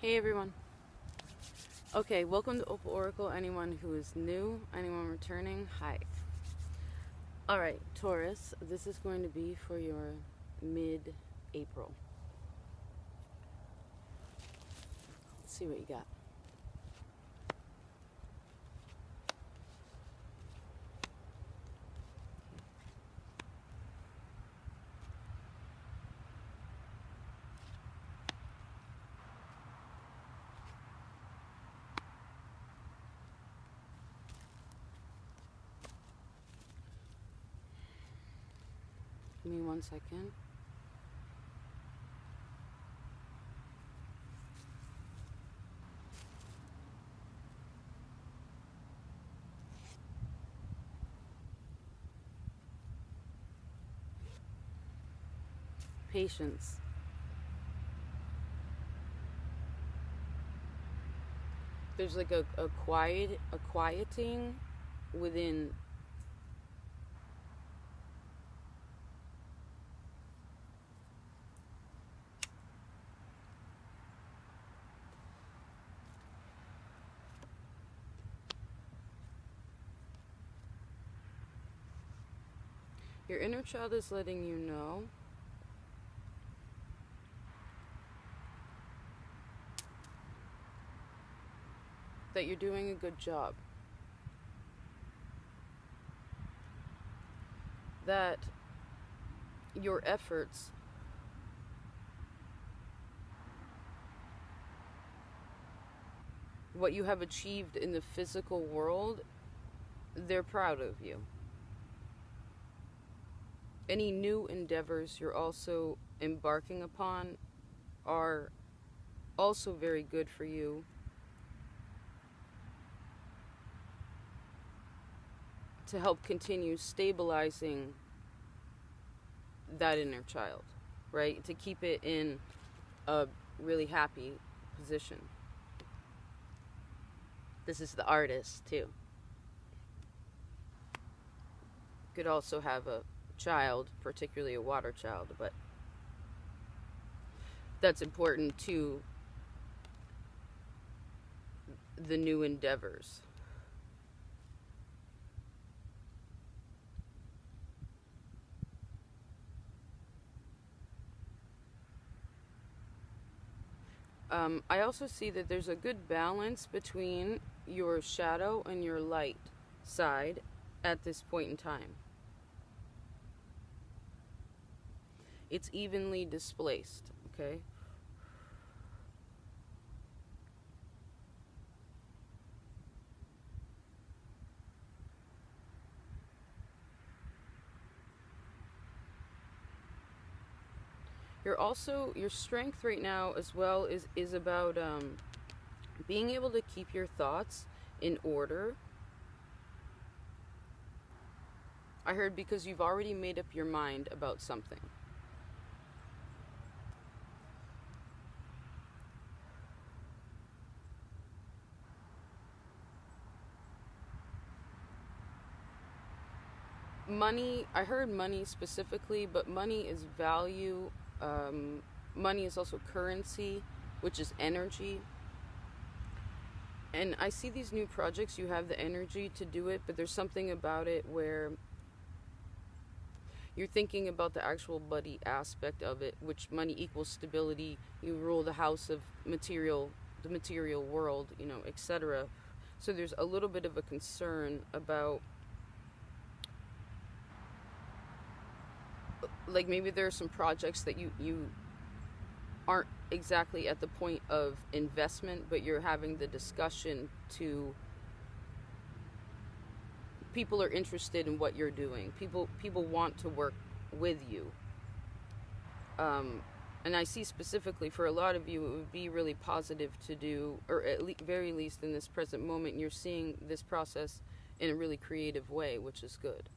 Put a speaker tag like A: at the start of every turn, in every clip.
A: Hey everyone. Okay, welcome to Opal Oracle. Anyone who is new, anyone returning, hi. Alright, Taurus, this is going to be for your mid-April. Let's see what you got. Give me 1 second. Patience. There's like a quieting within your inner child is letting you know that you're doing a good job. That your efforts what you have achieved in the physical world, they're proud of you. Any new endeavors you're also embarking upon are also very good for you. To help continue stabilizing that inner child, right? To keep it in a really happy position. This is the artist, too. Could also have a child, particularly a water child, but that's important to the new endeavors. I also see that there's a good balance between your shadow and your light side at this point in time. It's evenly displaced, okay? Your strength right now as well is about being able to keep your thoughts in order. I heard because you've already made up your mind about something. Money, I heard money specifically, but money is value. Money is also currency, which is energy. And I see these new projects, you have the energy to do it, but there's something about it where you're thinking about the actual money aspect of it, which money equals stability. You rule the house of material, the material world, you know, etc. So there's a little bit of a concern about, like, maybe there are some projects that you aren't exactly at the point of investment, but you're having the discussion to people are interested in what you're doing. People want to work with you. And I see specifically for a lot of you, it would be really positive to do, or at very least in this present moment, you're seeing this process in a really creative way, which is good.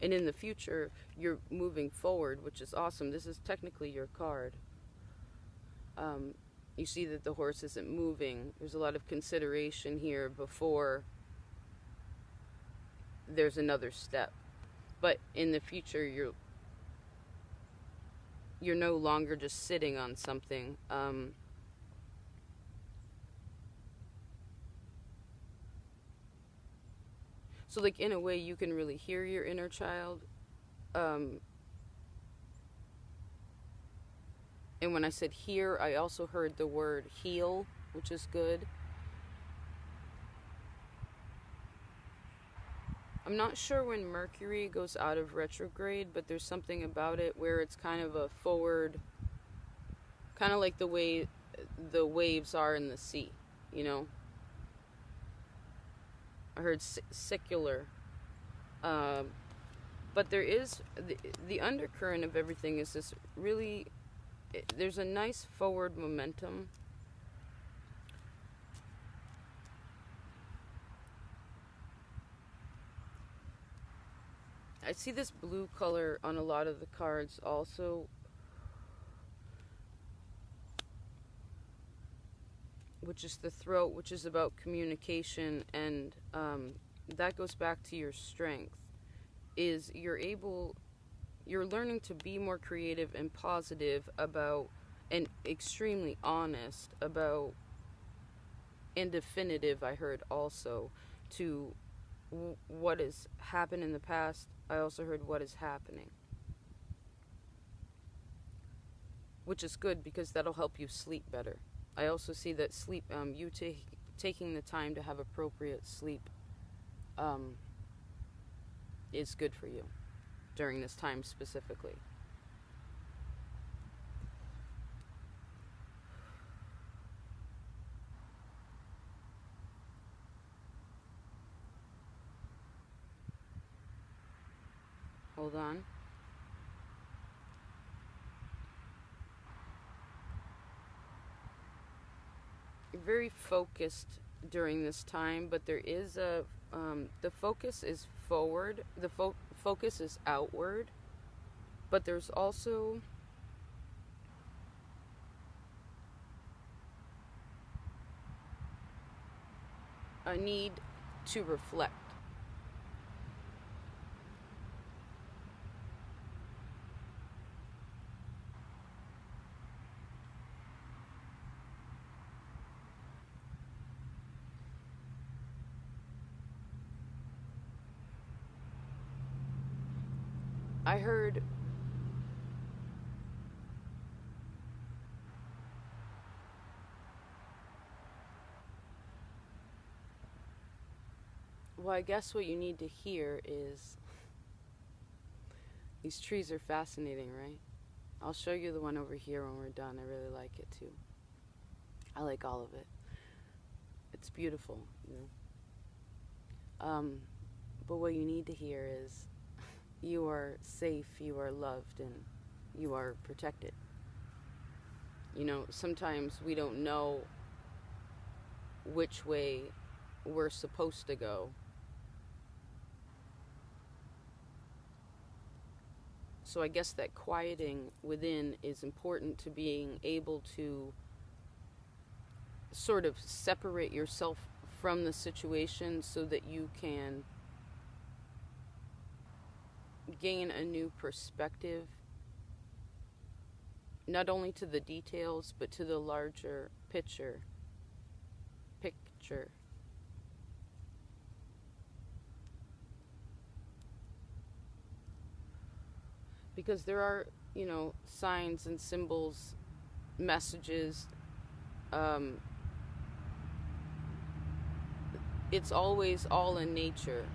A: And in the future, you're moving forward, which is awesome. This is technically your card. You see that the horse isn't moving. There's a lot of consideration here before there's another step. But in the future, you're no longer just sitting on something. So, like, in a way, you can really hear your inner child. And when I said hear, I also heard the word heal, which is good. I'm not sure when Mercury goes out of retrograde, but there's something about it where it's kind of a forward, kind of like the way the waves are in the sea, you know? I heard secular. But there is, the undercurrent of everything is this really, there's a nice forward momentum. I see this blue color on a lot of the cards also, which is the throat, which is about communication, and that goes back to your strength, is you're learning to be more creative and positive about, and extremely honest about, and definitive, I heard also, to what has happened in the past. I also heard what is happening, which is good because that'll help you sleep better. I also see that sleep, you taking the time to have appropriate sleep is good for you during this time specifically. Hold on. You're very focused during this time, but there is a the focus is forward, the focus is outward, but there's also a need to reflect. I heard well, I guess what you need to hear is these trees are fascinating, right? I'll show you the one over here when we're done. I really like it too. I like all of it. It's beautiful, you know. But what you need to hear is you are safe, you are loved, and you are protected. You know, sometimes we don't know which way we're supposed to go. So I guess that quieting within is important to being able to sort of separate yourself from the situation so that you can gain a new perspective, not only to the details, but to the larger picture. Because there are, you know, signs and symbols, messages. It's always all in nature.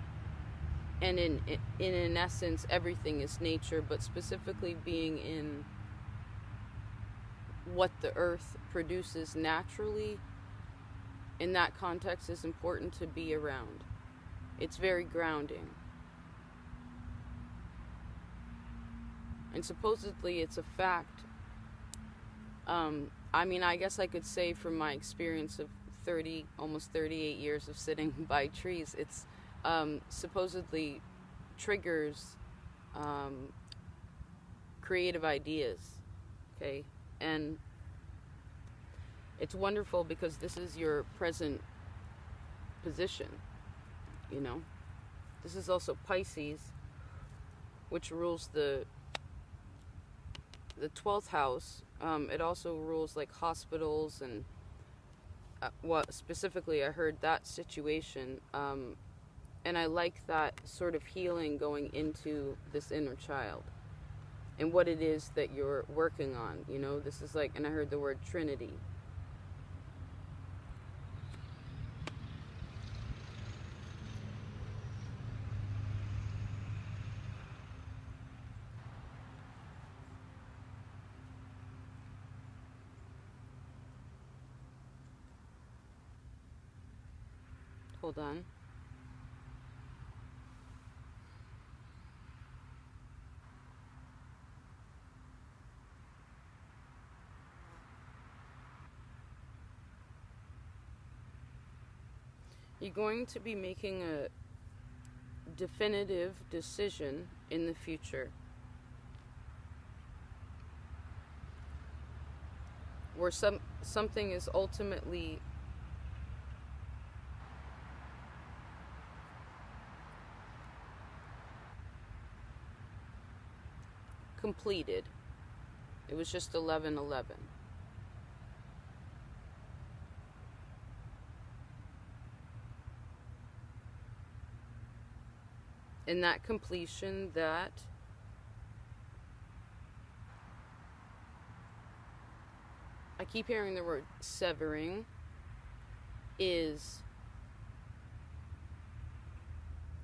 A: And in essence, everything is nature, but specifically being in what the earth produces naturally, in that context, is important to be around. It's very grounding. And supposedly it's a fact. I mean, I guess I could say from my experience of almost 38 years of sitting by trees, it's supposedly triggers creative ideas, okay? And it's wonderful because this is your present position, you know? This is also Pisces, which rules the the 12th house, it also rules like hospitals and what specifically I heard that situation, and I like that sort of healing going into this inner child and what it is that you're working on. You know, this is like, and I heard the word Trinity. Hold on. You're going to be making a definitive decision in the future, where something is ultimately completed. It was just 11/11. In that completion, that I keep hearing the word severing is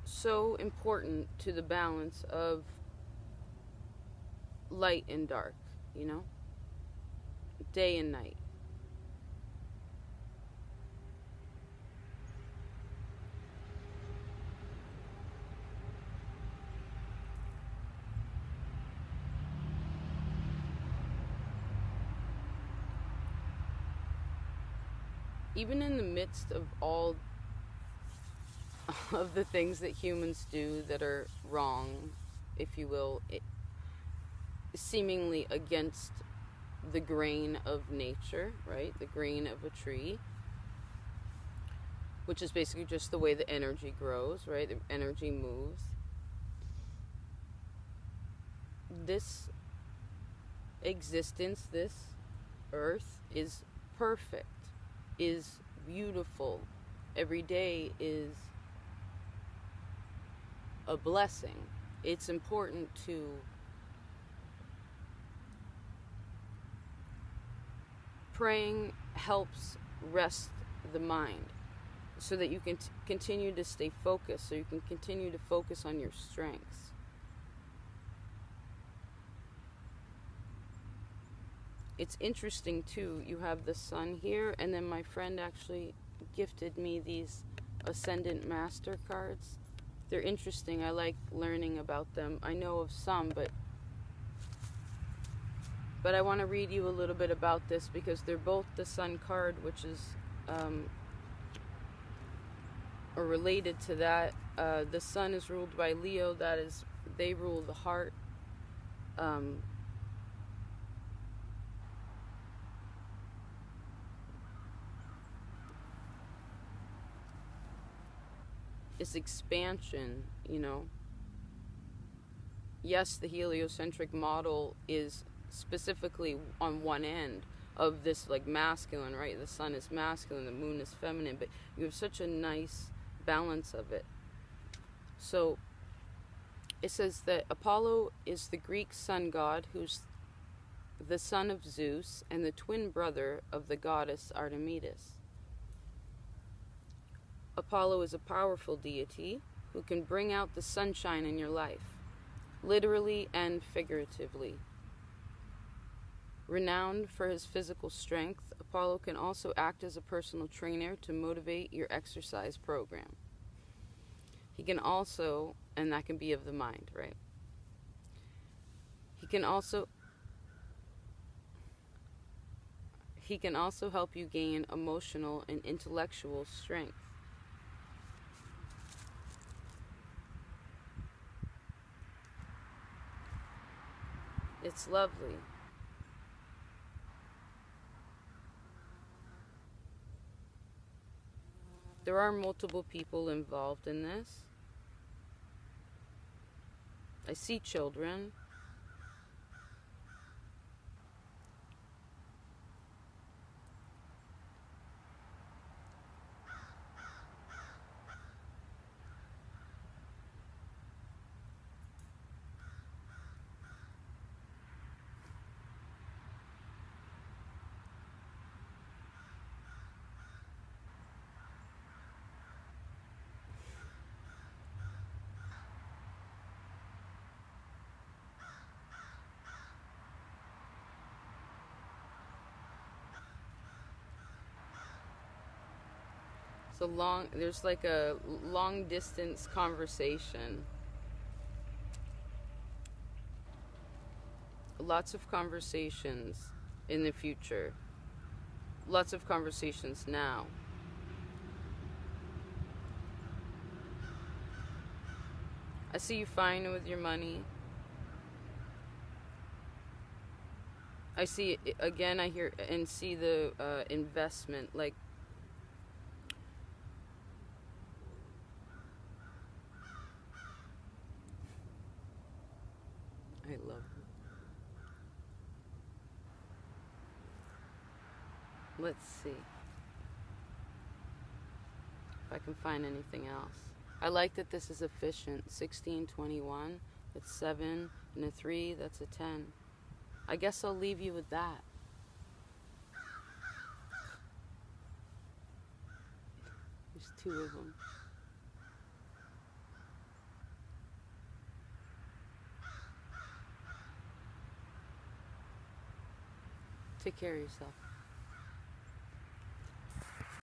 A: so important to the balance of light and dark, you know, day and night. Even in the midst of all of the things that humans do that are wrong, if you will, seemingly against the grain of nature, right? The grain of a tree, which is basically just the way the energy grows, right? The energy moves. This existence, this earth, is perfect, is beautiful. Every day is a blessing. It's important to praying helps rest the mind so that you can continue to stay focused, so you can continue to focus on your strengths. It's interesting too, you have the sun here, and then my friend actually gifted me these Ascendant Master cards. They're interesting. I like learning about them. I know of some, but I want to read you a little bit about this because they're both the sun card, which is or related to that. The sun is ruled by Leo. That is, they rule the heart. It's expansion, you know. Yes, the heliocentric model is specifically on one end of this, like, masculine, right? The sun is masculine, the moon is feminine, but you have such a nice balance of it. So it says that Apollo is the Greek sun god, who's the son of Zeus and the twin brother of the goddess Artemis. Apollo is a powerful deity who can bring out the sunshine in your life, literally and figuratively. Renowned for his physical strength, Apollo can also act as a personal trainer to motivate your exercise program. He can also, and that can be of the mind, right? He can also help you gain emotional and intellectual strength. It's lovely. There are multiple people involved in this. I see children. There's like a long distance conversation. Lots of conversations in the future. Lots of conversations now. I see you fine with your money. I see, again, I hear and see the investment, like, I love it. Let's see if I can find anything else. I like that this is efficient. 16, 21, that's 7, and a 3, that's a 10. I guess I'll leave you with that. There's 2 of them. Take care of yourself.